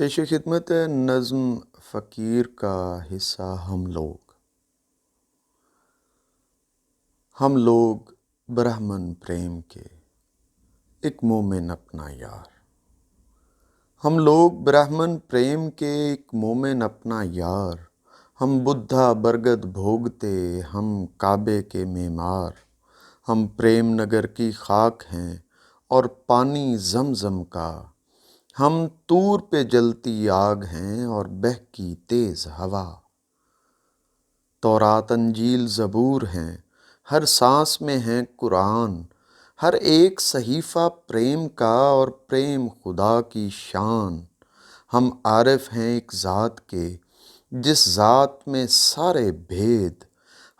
پیش خدمت نظم فقیر کا حصہ ہم لوگ برہمن پریم کے ایک مومن اپنا یار، ہم لوگ برہمن پریم کے ایک مومن اپنا یار، ہم بدھا برگد بھوگتے، ہم کعبے کے معمار، ہم پریم نگر کی خاک ہیں اور پانی زمزم کا، ہم طور پہ جلتی آگ ہیں اور بہکی تیز ہوا، تورات انجیل زبور ہیں، ہر سانس میں ہیں قرآن، ہر ایک صحیفہ پریم کا اور پریم خدا کی شان، ہم عارف ہیں ایک ذات کے جس ذات میں سارے بھید،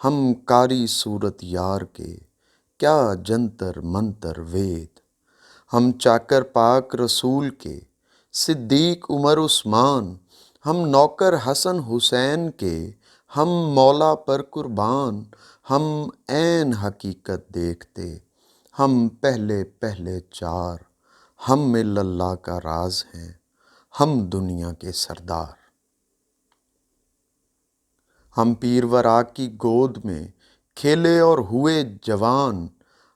ہم قاری صورت یار کے کیا جنتر منتر وید، ہم چاکر پاک رسول کے صدیق عمر عثمان، ہم نوکر حسن حسین کے ہم مولا پر قربان، ہم عین حقیقت دیکھتے، ہم پہلے پہلے چار، ہم اللہ کا راز ہیں، ہم دنیا کے سردار، ہم پیر ورا کی گود میں کھیلے اور ہوئے جوان،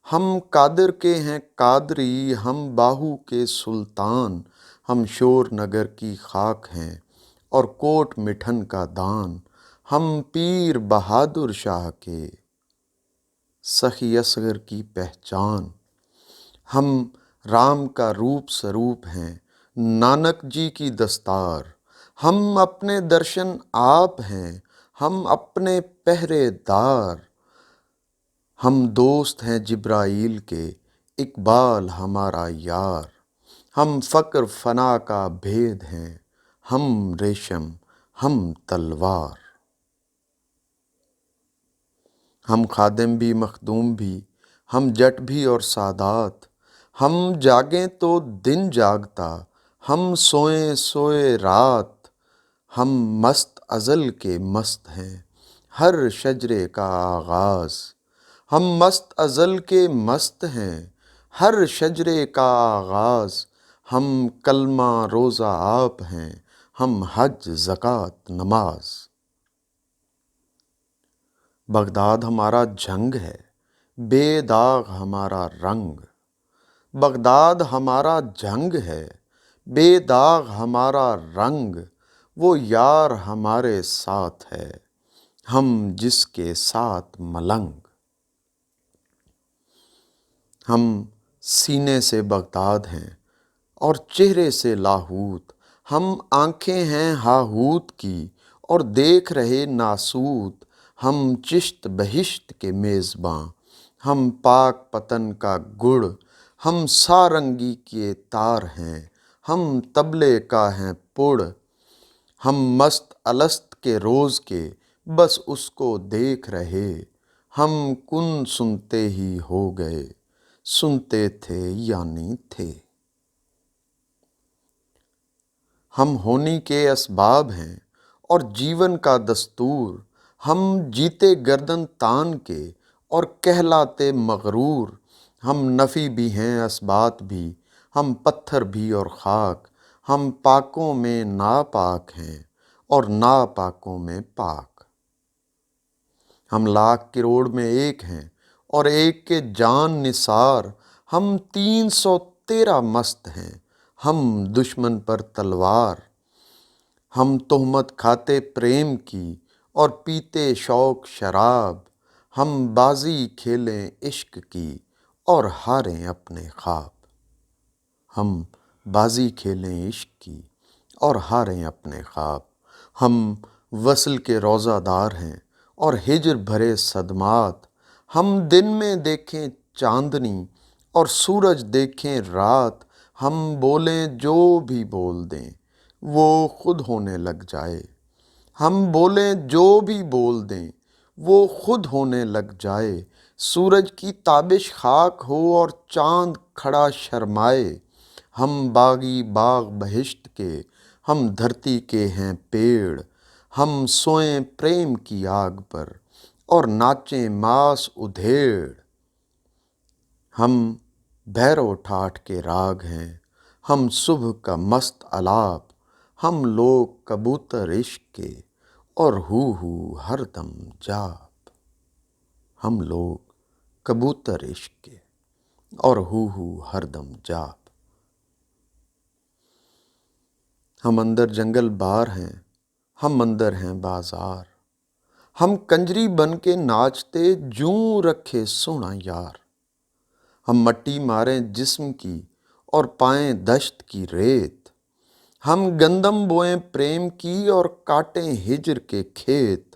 ہم قادر کے ہیں قادری، ہم باہو کے سلطان، ہم شور نگر کی خاک ہیں اور کوٹ مٹھن کا دان، ہم پیر بہادر شاہ کے سخی اصغر کی پہچان، ہم رام کا روپ سروپ ہیں نانک جی کی دستار، ہم اپنے درشن آپ ہیں، ہم اپنے پہرے دار، ہم دوست ہیں جبرائیل کے اقبال ہمارا یار، ہم فقر فنا کا بھید ہیں، ہم ریشم ہم تلوار، ہم خادم بھی مخدوم بھی، ہم جٹ بھی اور سادات، ہم جاگیں تو دن جاگتا، ہم سوئیں سوئے رات، ہم مست ازل کے مست ہیں ہر شجرے کا آغاز، ہم مست ازل کے مست ہیں ہر شجرے کا آغاز، ہم کلمہ روزہ آپ ہیں، ہم حج زکوٰۃ نماز، بغداد ہمارا جھنگ ہے بے داغ ہمارا رنگ، بغداد ہمارا جھنگ ہے بے داغ ہمارا رنگ، وہ یار ہمارے ساتھ ہے ہم جس کے ساتھ ملنگ، ہم سینے سے بغداد ہیں اور چہرے سے لاہوت، ہم آنکھیں ہیں ہاہوت کی اور دیکھ رہے ناسوت، ہم چشت بہشت کے میزباں، ہم پاک پتن کا گڑ، ہم سارنگی کے تار ہیں، ہم طبلے کا ہیں پڑ، ہم مست الست کے روز کے بس اس کو دیکھ رہے، ہم کن سنتے ہی ہو گئے، سنتے تھے یعنی تھے، ہم ہونی کے اسباب ہیں اور جیون کا دستور، ہم جیتے گردن تان کے اور کہلاتے مغرور، ہم نفی بھی ہیں اثبات بھی، ہم پتھر بھی اور خاک، ہم پاکوں میں ناپاک ہیں اور ناپاکوں میں پاک، ہم لاکھ کروڑ میں ایک ہیں اور ایک کے جان نثار، ہم 313 مست ہیں، ہم دشمن پر تلوار، ہم تہمت کھاتے پریم کی اور پیتے شوق شراب، ہم بازی کھیلیں عشق کی اور ہاریں اپنے خواب، ہم بازی کھیلیں عشق کی اور ہاریں اپنے خواب، ہم وصل کے روزہ دار ہیں اور ہجر بھرے صدمات، ہم دن میں دیکھیں چاندنی اور سورج دیکھیں رات، ہم بولیں جو بھی بول دیں وہ خود ہونے لگ جائے، ہم بولیں جو بھی بول دیں وہ خود ہونے لگ جائے، سورج کی تابش خاک ہو اور چاند کھڑا شرمائے، ہم باغی باغ بہشت کے، ہم دھرتی کے ہیں پیڑ، ہم سوئیں پریم کی آگ پر اور ناچیں ماس ادھیڑ، ہم بھیرو ٹھاٹھ کے راگ ہیں، ہم صبح کا مست الاپ، ہم لوگ کبوتر عشق کے اور ہو ہر دم جاب، ہم لوگ کبوتر عشق کے اور ہو ہر دم جاب۔ ہم اندر جنگل بار ہیں، ہم اندر ہیں بازار، ہم کنجری بن کے ناچتے جوں رکھے سونا یار۔ ہم مٹی ماریں جسم کی اور پائیں دشت کی ریت، ہم گندم بوئیں پریم کی اور کاٹیں ہجر کے کھیت۔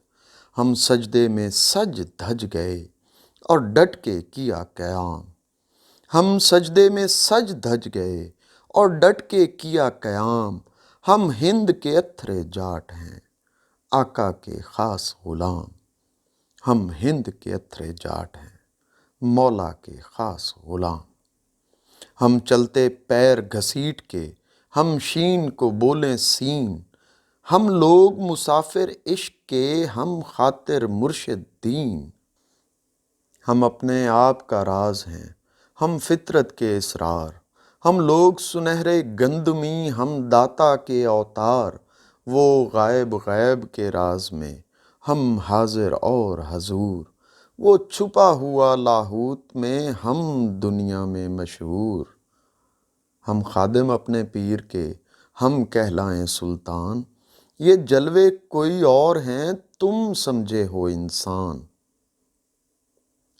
ہم سجدے میں سج دھج گئے اور ڈٹ کے کیا قیام، ہم سجدے میں سج دھج گئے اور ڈٹ کے کیا قیام۔ ہم ہند کے اتھرے جاٹ ہیں، آقا کے خاص غلام، ہم ہند کے اتھرے جاٹ ہیں، مولا کے خاص غلام۔ ہم چلتے پیر گھسیٹ کے ہم شین کو بولیں سین، ہم لوگ مسافر عشق کے ہم خاطر مرشد دین۔ ہم اپنے آپ کا راز ہیں، ہم فطرت کے اسرار، ہم لوگ سنہرے گندمی ہم داتا کے اوتار۔ وہ غائب غیب کے راز میں ہم حاضر اور حضور، وہ چھپا ہوا لاہوت میں ہم دنیا میں مشہور۔ ہم خادم اپنے پیر کے ہم کہلائیں سلطان، یہ جلوے کوئی اور ہیں تم سمجھے ہو انسان۔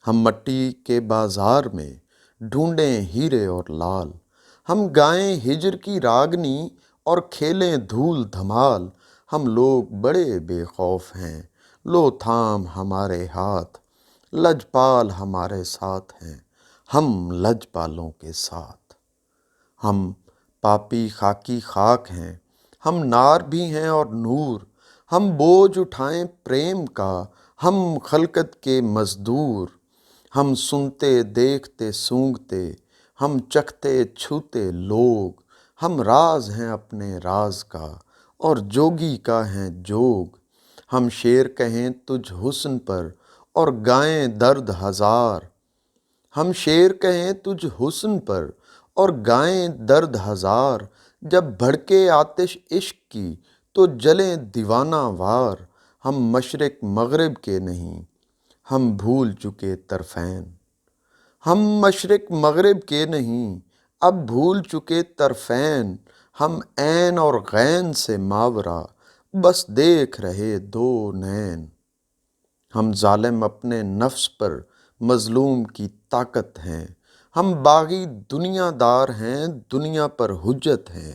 ہم مٹی کے بازار میں ڈھونڈیں ہیرے اور لال، ہم گائیں ہجر کی راگنی اور کھیلیں دھول دھمال۔ ہم لوگ بڑے بے خوف ہیں، لو تھام ہمارے ہاتھ، لجپال ہمارے ساتھ ہیں، ہم لجپالوں کے ساتھ۔ ہم پاپی خاکی خاک ہیں، ہم نار بھی ہیں اور نور، ہم بوجھ اٹھائیں پریم کا ہم خلقت کے مزدور۔ ہم سنتے دیکھتے سونگھتے ہم چکھتے چھوتے لوگ، ہم راز ہیں اپنے راز کا اور جوگی کا ہیں جوگ۔ ہم شعر کہیں تجھ حسن پر اور گائیں درد ہزار، ہم شعر کہیں تجھ حسن پر اور گائیں درد ہزار۔ جب بھڑکے آتش عشق کی تو جلیں دیوانہ وار، ہم مشرق مغرب کے نہیں ہم بھول چکے طرفین، ہم مشرق مغرب کے نہیں اب بھول چکے طرفین۔ ہم عین اور غین سے ماورا بس دیکھ رہے دو نین، ہم ظالم اپنے نفس پر مظلوم کی طاقت ہیں، ہم باغی دنیا دار ہیں دنیا پر حجت ہیں۔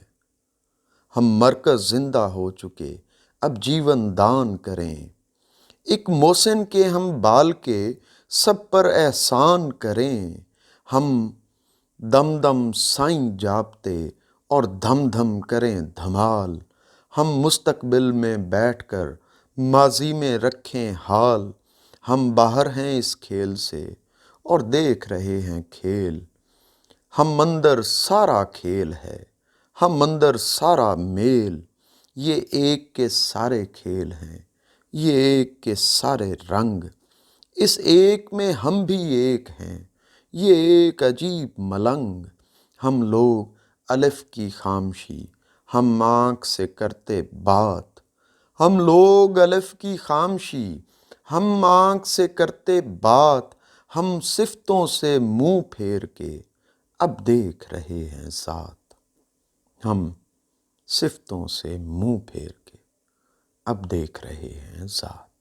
ہم مرکز زندہ ہو چکے اب جیون دان کریں، ایک محسن کے ہم بال کے سب پر احسان کریں۔ ہم دم دم سائیں جاپتے اور دھم دھم کریں دھمال، ہم مستقبل میں بیٹھ کر ماضی میں رکھیں حال۔ ہم باہر ہیں اس کھیل سے اور دیکھ رہے ہیں کھیل، ہم اندر سارا کھیل ہے، ہم اندر سارا میل۔ یہ ایک کے سارے کھیل ہیں، یہ ایک کے سارے رنگ، اس ایک میں ہم بھی ایک ہیں، یہ ایک عجیب ملنگ۔ ہم لوگ الف کی خامشی ہم آنکھ سے کرتے بات، ہم لوگ الف کی خامشی ہم آنکھ سے کرتے بات۔ ہم صفتوں سے منہ پھیر کے اب دیکھ رہے ہیں ذات، ہم صفتوں سے منہ پھیر کے اب دیکھ رہے ہیں ذات۔